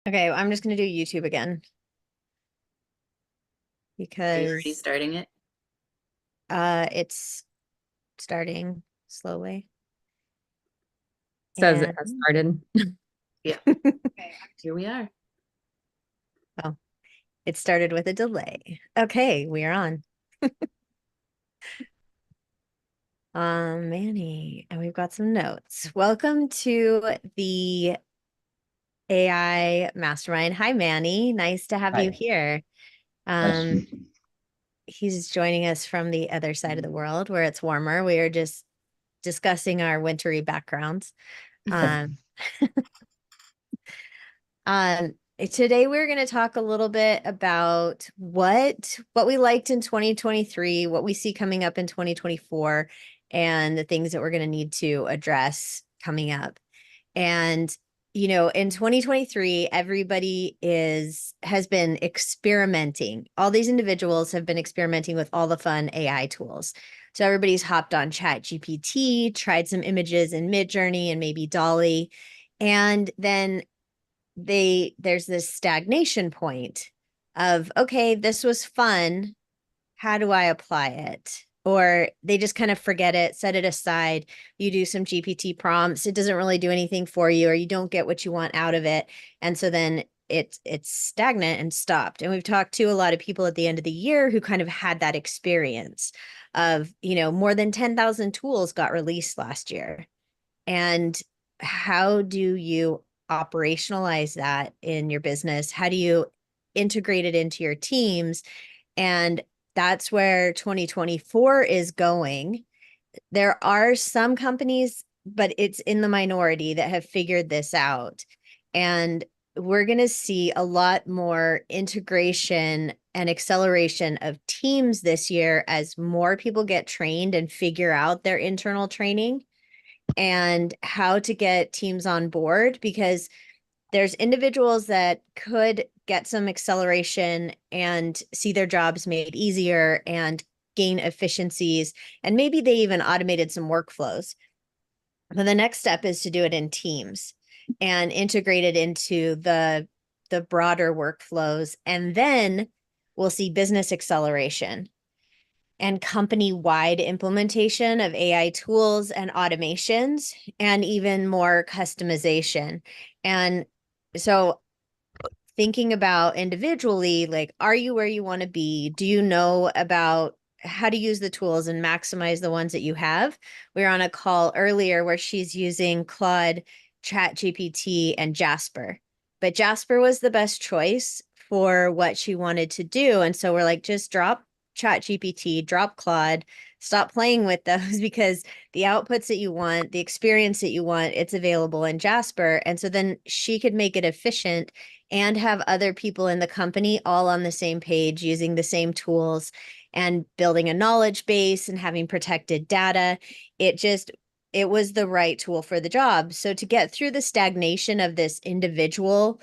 Okay, I'm just gonna do YouTube again Are you already because starting it? it's starting slowly. Says it has And started. Yeah. Okay, here we are. oh, it started with a delay. Okay, we are on. Manny, and we've got some notes. Welcome to the AI Mastermind. Hi, Manny. Nice to have you Hi. here. Nice to Um, meet you. he's joining us from the other side of the world where it's warmer. We are just discussing our wintry backgrounds. Um, Today we're going to talk a little bit about what we liked in 2023, what we see coming up in 2024, and the things that we're going to need to address coming up. And in 2023, everybody has been experimenting. All these individuals have been experimenting with all the fun AI tools. So everybody's hopped on Chat GPT, tried some images in Midjourney and maybe Dolly, and then there's this stagnation point of, okay, this was fun, how do I apply it? Or they just kind of forget it, set it aside. You do some GPT prompts, it doesn't really do anything for you, or you don't get what you want out of it, and so then it's stagnant and stopped. And we've talked to a lot of people at the end of the year who kind of had that experience of, more than 10,000 tools got released last year. And how do you operationalize that in your business? How do you integrate it into your teams? And that's where 2024 is going. There are some companies, but it's in the minority that have figured this out. And we're going to see a lot more integration and acceleration of teams this year as more people get trained and figure out their internal training and how to get teams on board, because there's individuals that could get some acceleration and see their jobs made easier and gain efficiencies, and maybe they even automated some workflows. But the next step is to do it in teams and integrate it into the broader workflows, and then we'll see business acceleration and company-wide implementation of AI tools and automations, and even more customization. And so thinking about individually, like, are you where you want to be? Do you know about how to use the tools and maximize the ones that you have? We were on a call earlier where she's using Claude, Chat GPT, and Jasper. But Jasper was the best choice for what she wanted to do. And so we're like, just drop Chat GPT, drop Claude, stop playing with those because the outputs that you want, the experience that you want, it's available in Jasper. And so then she could make it efficient and have other people in the company all on the same page using the same tools and building a knowledge base and having protected data. It was the right tool for the job. So to get through the stagnation of this individual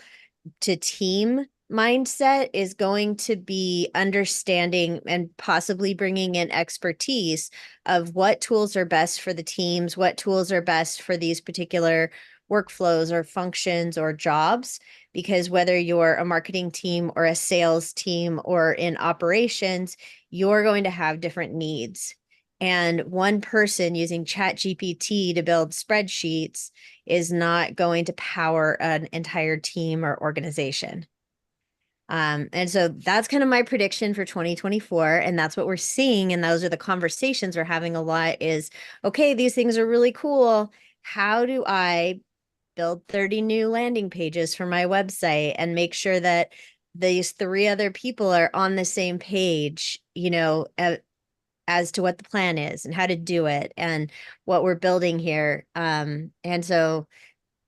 to team mindset is going to be understanding and possibly bringing in expertise of what tools are best for the teams, what tools are best for these particular workflows or functions or jobs. Because whether you're a marketing team or a sales team or in operations, you're going to have different needs. And one person using Chat GPT to build spreadsheets is not going to power an entire team or organization. And so that's kind of my prediction for 2024. And that's what we're seeing. And those are the conversations we're having a lot is, okay, these things are really cool. How do I build 30 new landing pages for my website and make sure that these three other people are on the same page, as to what the plan is and how to do it and what we're building here. And so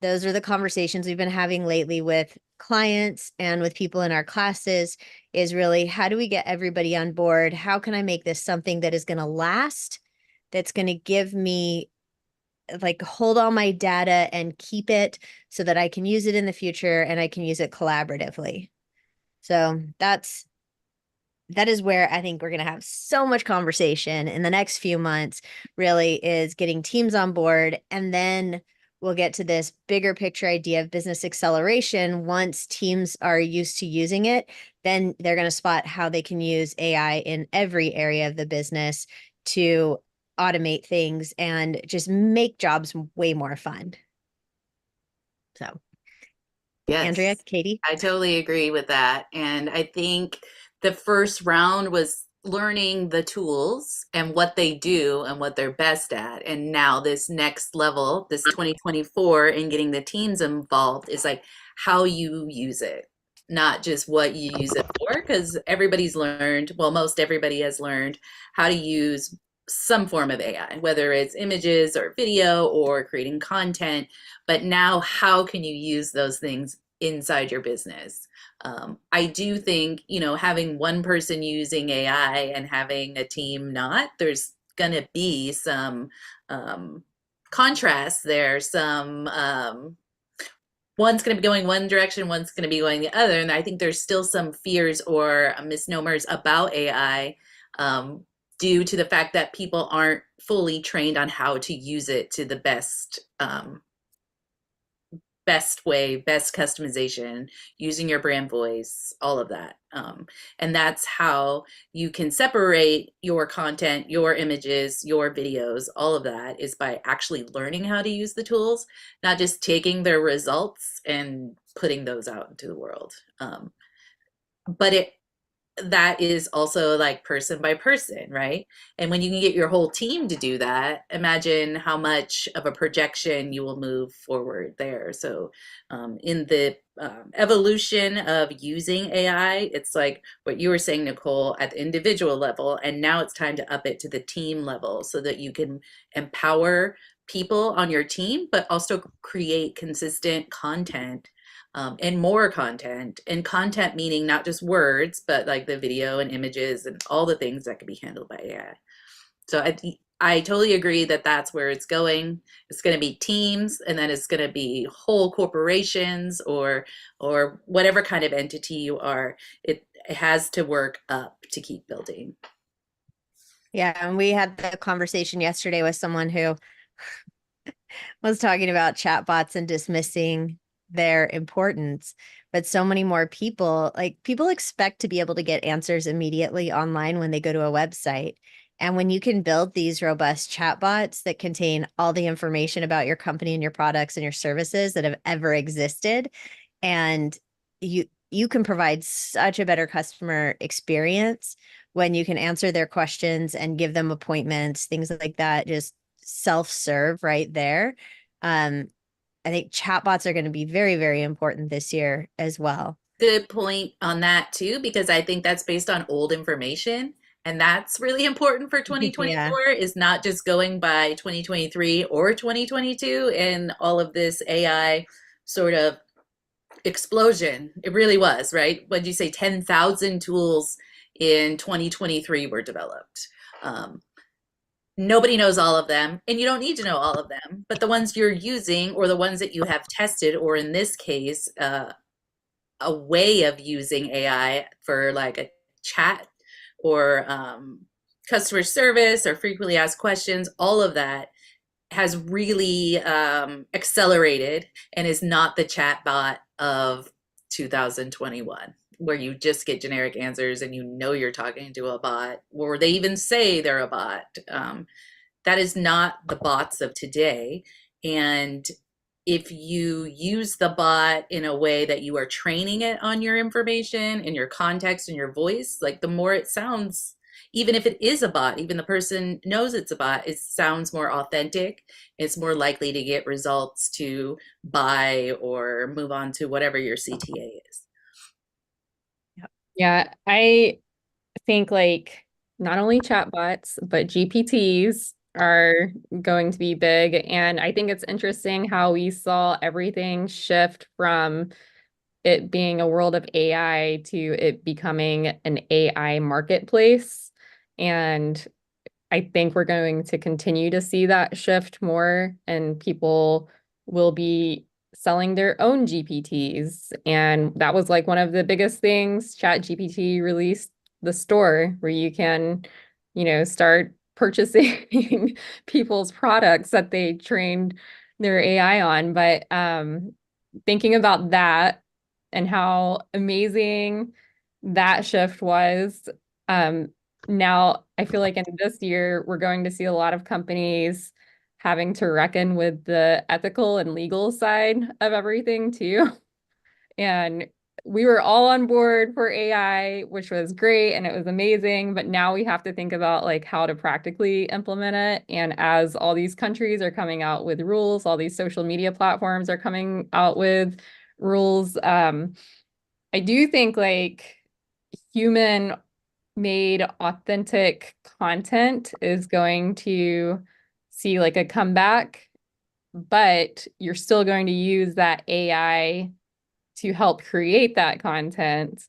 those are the conversations we've been having lately with clients and with people in our classes, is really, how do we get everybody on board? How can I make this something that is going to last, that's going to give me, like, hold all my data and keep it so that I can use it in the future and I can use it collaboratively. So that is where I think we're going to have so much conversation in the next few months, really, is getting teams on board. And then we'll get to this bigger picture idea of business acceleration. Once teams are used to using it, then they're going to spot how they can use AI in every area of the business to automate things and just make jobs way more fun. So, Andrea, Yes, Katie. I totally agree with that. And I think the first round was learning the tools and what they do and what they're best at. And now this next level, this 2024, and getting the teams involved is like how you use it, not just what you use it for, because everybody's learned, well, most everybody has learned how to use some form of AI, whether it's images or video or creating content. But now, how can you use those things inside your business? I do think, having one person using AI and having a team not, there's going to be some contrast there, some one's going to be going one direction, one's going to be going the other. And I think there's still some fears or misnomers about AI due to the fact that people aren't fully trained on how to use it to the best way, best customization, using your brand voice, all of that. And that's how you can separate your content, your images, your videos, all of that is by actually learning how to use the tools, not just taking their results and putting those out into the world. But that is also like person by person, right? And when you can get your whole team to do that, imagine how much of a projection you will move forward there. So, in the evolution of using AI, it's like what you were saying, Nicole, at the individual level, and now it's time to up it to the team level so that you can empower people on your team, but also create consistent content and more content, and content meaning not just words, but like the video and images and all the things that can be handled by AI. So I totally agree that that's where it's going. It's going to be teams, and then it's going to be whole corporations or whatever kind of entity you are. It has to work up to keep building. Yeah, and we had the conversation yesterday with someone who was talking about chatbots and dismissing their importance. But so many more people, like people expect to be able to get answers immediately online when they go to a website. And when you can build these robust chatbots that contain all the information about your company and your products and your services that have ever existed, and you can provide such a better customer experience when you can answer their questions and give them appointments, things like that, just self-serve right there. Um, I think chatbots are going to be very, very important this year as well. Good point on that too, because I think that's based on old information. And that's really important for Yeah. 2024 is not just going by 2023 or 2022 and all of this AI sort of explosion. It really was, right? What'd you say? 10,000 tools in 2023 were developed. Um, Nobody knows all of them, and you don't need to know all of them, but the ones you're using or the ones that you have tested, or in this case, a way of using AI for like a chat or customer service or frequently asked questions, all of that has really accelerated and is not the chat bot of 2021 where you just get generic answers and you're talking to a bot or they even say they're a bot. That is not the bots of today. And if you use the bot in a way that you are training it on your information and your context and your voice, like the more it sounds, even if it is a bot, even the person knows it's a bot, it sounds more authentic. It's more likely to get results to buy or move on to whatever your CTA is. Yeah, I think like not only chatbots, but GPTs are going to be big. And I think it's interesting how we saw everything shift from it being a world of AI to it becoming an AI marketplace. And I think we're going to continue to see that shift more, and people will be selling their own GPTs. And that was like one of the biggest things. ChatGPT released the store where you can, start purchasing people's products that they trained their AI on. But thinking about that and how amazing that shift was, now I feel like in this year we're going to see a lot of companies having to reckon with the ethical and legal side of everything too. And we were all on board for AI, which was great and it was amazing. But now we have to think about like how to practically implement it. And as all these countries are coming out with rules, all these social media platforms are coming out with rules. I do think like human made authentic content is going to see like a comeback, but you're still going to use that AI to help create that content.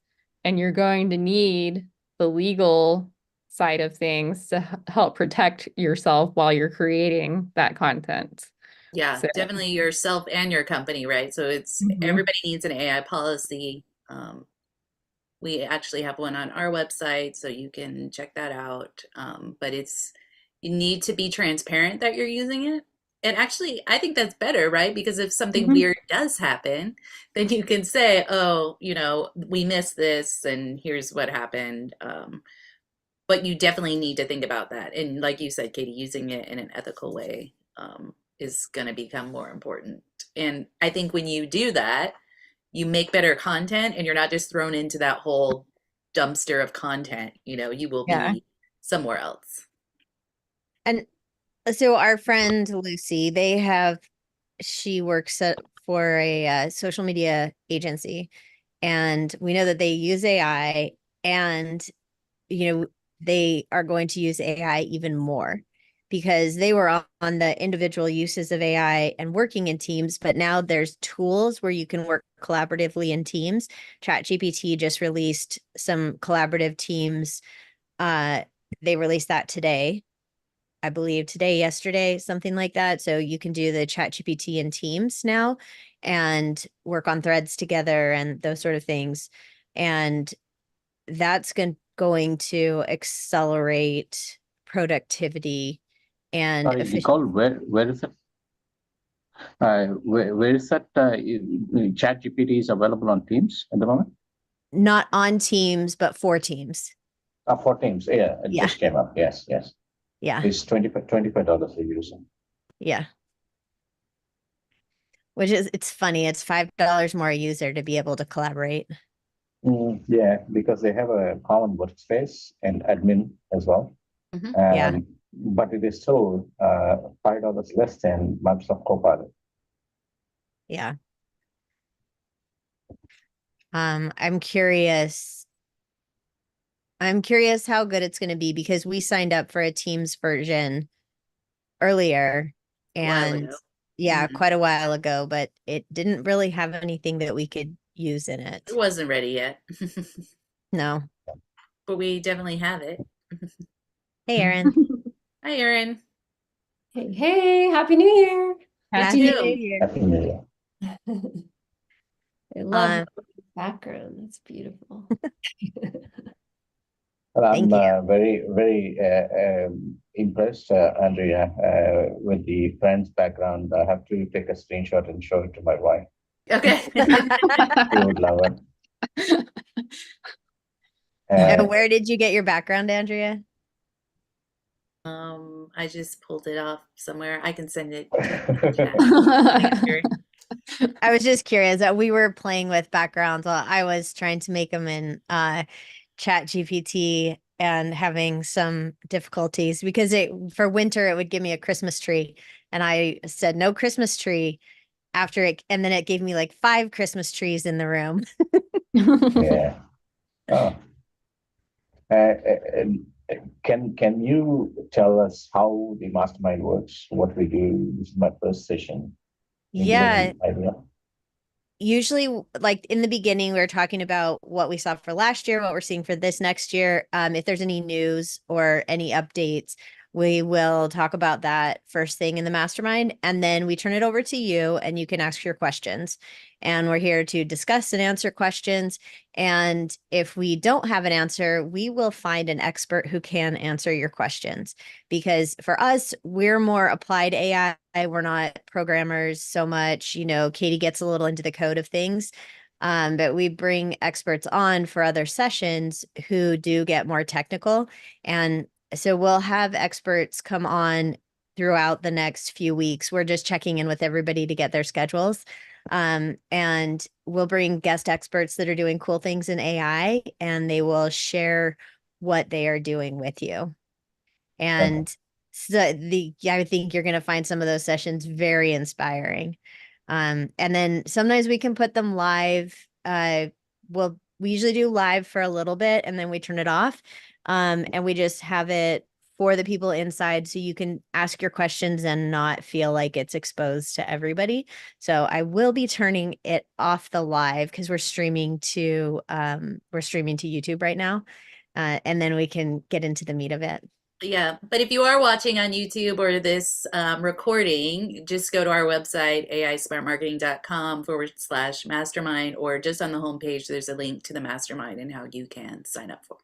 And you're going to need the legal side of things to help protect yourself while you're creating that content. Yeah, So, definitely yourself and your company, right? So it's mhm. everybody needs an AI policy. We actually have one on our website, so you can check that out. But it's you need to be transparent that you're using it. And actually, I think that's better, right? Because if something Mhm. weird does happen, then you can say, "Oh, we missed this, and here's what happened." But you definitely need to think about that. And like you said, Katie, using it in an ethical way is going to become more important. And I think when you do that, you make better content and you're not just thrown into that whole dumpster of content. You will Yeah. be somewhere else. And so our friend Lucy, she works for a social media agency, and we know that they use AI, and you know they are going to use AI even more because they were on the individual uses of AI and working in teams, but now there's tools where you can work collaboratively in teams. ChatGPT just released some collaborative teams. Uh, they released that today, I believe today, yesterday, something like that. So you can do the chat GPT in Teams now and work on threads together and those sort of things. And that's going to accelerate productivity and Sorry, efficiency. Nicole, where is it? Where is that? Chat GPT is available on Teams at the moment? Not on Teams, but for Teams. For Teams, yeah, it Yeah. just came up. Yes, yes. Yeah. It's $25 a user. Yeah. It's funny. It's $5 more a user to be able to collaborate. Yeah, because they have a common workspace and admin as well. Mhm. Yeah. But it is still $5 less than Microsoft Copilot. Yeah. I'm curious. I'm curious how good it's going to be because we signed up for a Teams version earlier A while and ago. yeah, Mhm. quite a while ago, but it didn't really have anything that we could use in It it. wasn't ready yet, No. but we definitely have it. Hey, Erin. Hi, Erin. Hey, hey, Happy New Year. You Happy New too. Year. Happy New Year. I love Um, the background. It's beautiful. Well, I'm thank you. very, very impressed, Andrea, with the Friends background. I have to take a screenshot and show it to my wife. Okay. She would love it. And Uh, where did you get your background, Andrea? I just pulled it off somewhere. I can send it to you in the chat later. I was just curious that we were playing with backgrounds while I was trying to make them in Chat GPT and having some difficulties because for winter it would give me a Christmas tree, and I said no Christmas tree after it, and then it gave me like 5 Christmas trees in the room. yeah. Oh. Can you tell us how the mastermind works? What we do? This is my first session. Can you give Yeah, an idea? usually like in the beginning we were talking about what we saw for last year, what we're seeing for this next year, if there's any news or any updates. We will talk about that first thing in the mastermind, and then we turn it over to you and you can ask your questions. And we're here to discuss and answer questions. And if we don't have an answer, we will find an expert who can answer your questions. Because for us, we're more applied AI. We're not programmers so much. You know, Katie gets a little into the code of things. But we bring experts on for other sessions who do get more technical. And so we'll have experts come on throughout the next few weeks. We're just checking in with everybody to get their schedules. And we'll bring guest experts that are doing cool things in AI, and they will share what they are doing with you. And so I think you're going to find some of those sessions very inspiring. And then sometimes we can put them live. We usually do live for a little bit and then we turn it off. And we just have it for the people inside so you can ask your questions and not feel like it's exposed to everybody. So I will be turning it off the live because we're streaming to YouTube right now. And then we can get into the meat of it. Yeah, but if you are watching on YouTube or this recording, just go to our website, aismartmarketing.com/mastermind, or just on the homepage, there's a link to the mastermind and how you can sign up for.